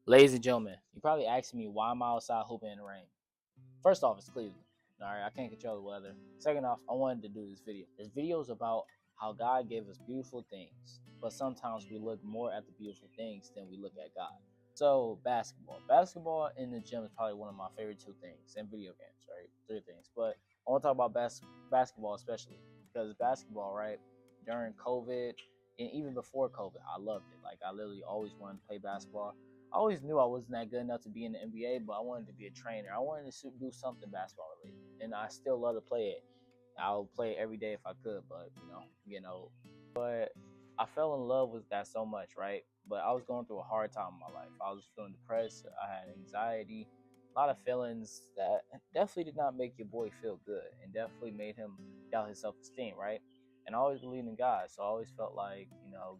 Ladies and gentlemen, you probably asking me why I'm outside hooping in the rain. First off, it's Cleveland. All right, I can't control the weather. Second off, I wanted to do this video. This video is about how God gave us beautiful things, but sometimes we look more at the beautiful things than we look at God. So basketball. Basketball in the gym is probably one of my favorite two things, and video games, right? Three things. But I want to talk about basketball especially because basketball, right? During COVID and even before COVID, I loved it. Like I literally always wanted to play basketball. I always knew I wasn't that good enough to be in the NBA, but I wanted to be a trainer. I wanted to do something basketball related, and I still love to play it. I'll play it every day if I could, but getting old. But I fell in love with that so much, right? But I was going through a hard time in my life. I was feeling depressed. I had anxiety, a lot of feelings that definitely did not make your boy feel good, and definitely made him doubt his self-esteem, right? And I always believed in God, so I always felt like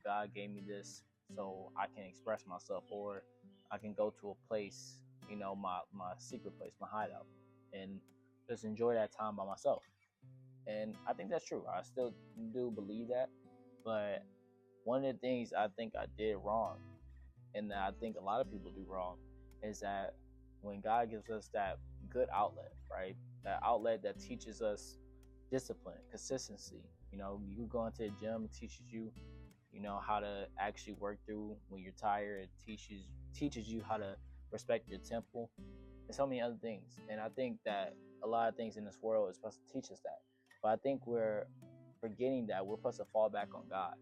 God gave me this so I can express myself, or I can go to a place, my secret place, my hideout, and just enjoy that time by myself. And I think that's true. I still do believe that. But one of the things I think I did wrong, and that I think a lot of people do wrong, is that when God gives us that good outlet, right? That outlet that teaches us discipline, consistency. You go into the gym, it teaches you, how to actually work through when you're tired. It teaches you how to respect your temple and so many other things. And I think that a lot of things in this world is supposed to teach us that. But I think we're forgetting that we're supposed to fall back on God.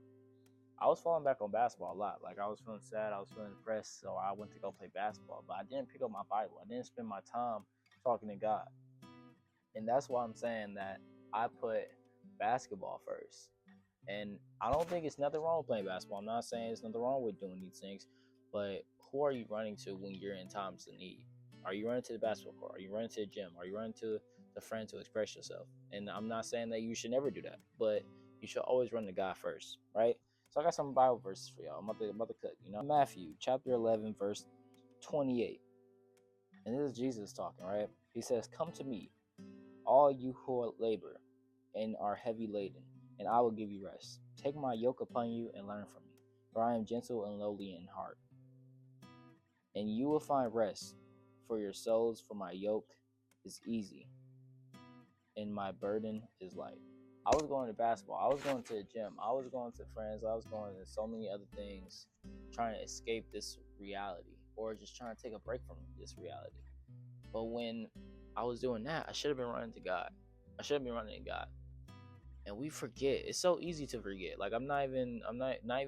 I was falling back on basketball a lot. Like I was feeling sad, I was feeling depressed, so I went to go play basketball. But I didn't pick up my Bible. I didn't spend my time talking to God. And that's why I'm saying that I put basketball first. And I don't think it's nothing wrong with playing basketball. I'm not saying there's nothing wrong with doing these things, but who are you running to when you're in times of need? Are you running to the basketball court? Are you running to the gym? Are you running to the friend to express yourself? And I'm not saying that you should never do that, but you should always run to God first, right? So I got some Bible verses for y'all. I'm about to cook. Matthew chapter 11, verse 28. And this is Jesus talking, right? He says, "Come to me, all you who labor and are heavy laden, and I will give you rest. Take my yoke upon you and learn from me, for I am gentle and lowly in heart, and you will find rest for your souls, for my yoke is easy and my burden is light." I was going to basketball. I was going to the gym. I was going to friends. I was going to so many other things, trying to escape this reality or just trying to take a break from this reality. But when I was doing that, I should have been running to God. I should have been running to God. And we forget. It's so easy to forget. Like I'm not even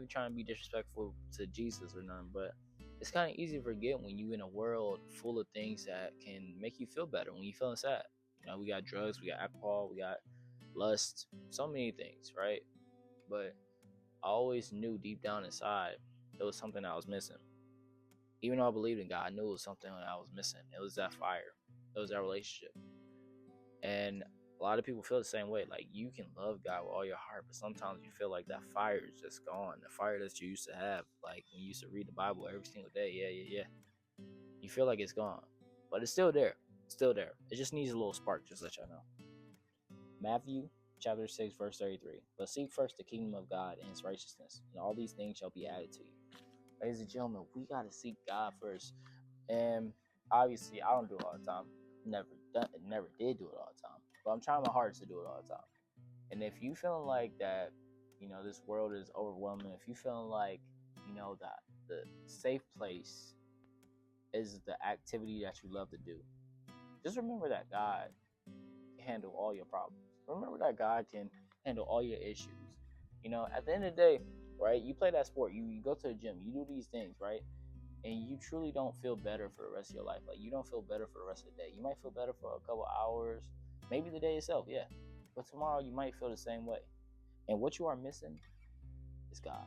trying to be disrespectful to Jesus or nothing, but it's kind of easy to forget when you in a world full of things that can make you feel better when you feeling sad. We got drugs, we got alcohol, we got lust, so many things, right? But I always knew deep down inside there was something I was missing. Even though I believed in God, I knew it was something that I was missing. It was that fire. It was that relationship. And a lot of people feel the same way. Like you can love God with all your heart, but sometimes you feel like that fire is just gone. The fire that you used to have, like when you used to read the Bible every single day. Yeah. You feel like it's gone, but it's still there. It's still there. It just needs a little spark, just to let y'all know. Matthew chapter 6, verse 33. But seek first the kingdom of God and his righteousness, and all these things shall be added to you. Ladies and gentlemen, we gotta seek God first. And obviously I don't do it all the time. Never did do it all the time. But I'm trying my hardest to do it all the time. And if you feeling like that, this world is overwhelming, if you feeling like, that the safe place is the activity that you love to do, just remember that God can handle all your problems. Remember that God can handle all your issues. At the end of the day, right, you play that sport, you go to the gym, you do these things, right? And you truly don't feel better for the rest of your life. Like you don't feel better for the rest of the day. You might feel better for a couple hours, maybe the day itself, yeah. But tomorrow you might feel the same way. And what you are missing is God,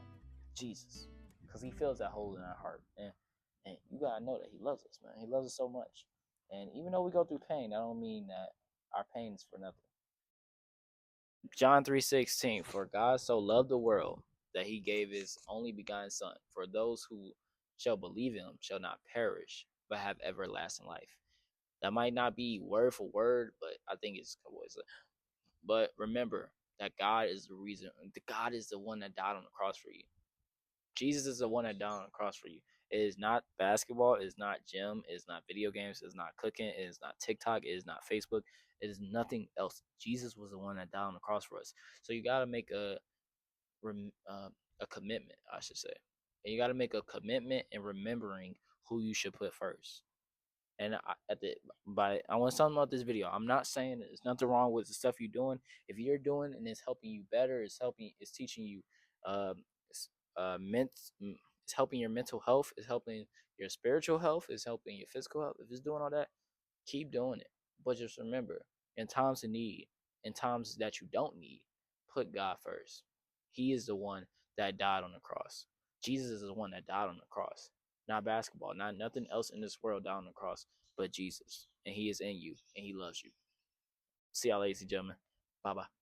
Jesus, because He fills that hole in our heart. And you gotta know that He loves us, man. He loves us so much. And even though we go through pain, that don't mean that our pain is for nothing. John 3:16, for God so loved the world that He gave His only begotten Son, for those who shall believe in Him shall not perish, but have everlasting life. That might not be word for word, but I think it's but remember that God is the reason. God is the one that died on the cross for you. Jesus is the one that died on the cross for you. It is not basketball. It is not gym. It is not video games. It is not cooking. It is not TikTok. It is not Facebook. It is nothing else. Jesus was the one that died on the cross for us. So you gotta make a commitment, I should say, and you gotta make a commitment in remembering who you should put first. And I want something about this video. I'm not saying there's nothing wrong with the stuff you're doing. If you're doing and it's helping you better, it's teaching you, it's, it's helping your mental health, it's helping your spiritual health, it's helping your physical health. If it's doing all that, keep doing it. But just remember, in times of need, in times that you don't need, put God first. He is the one that died on the cross. Jesus is the one that died on the cross. Not basketball, not nothing else in this world died on the cross, but Jesus. And he is in you and he loves you. See y'all, ladies and gentlemen. Bye bye.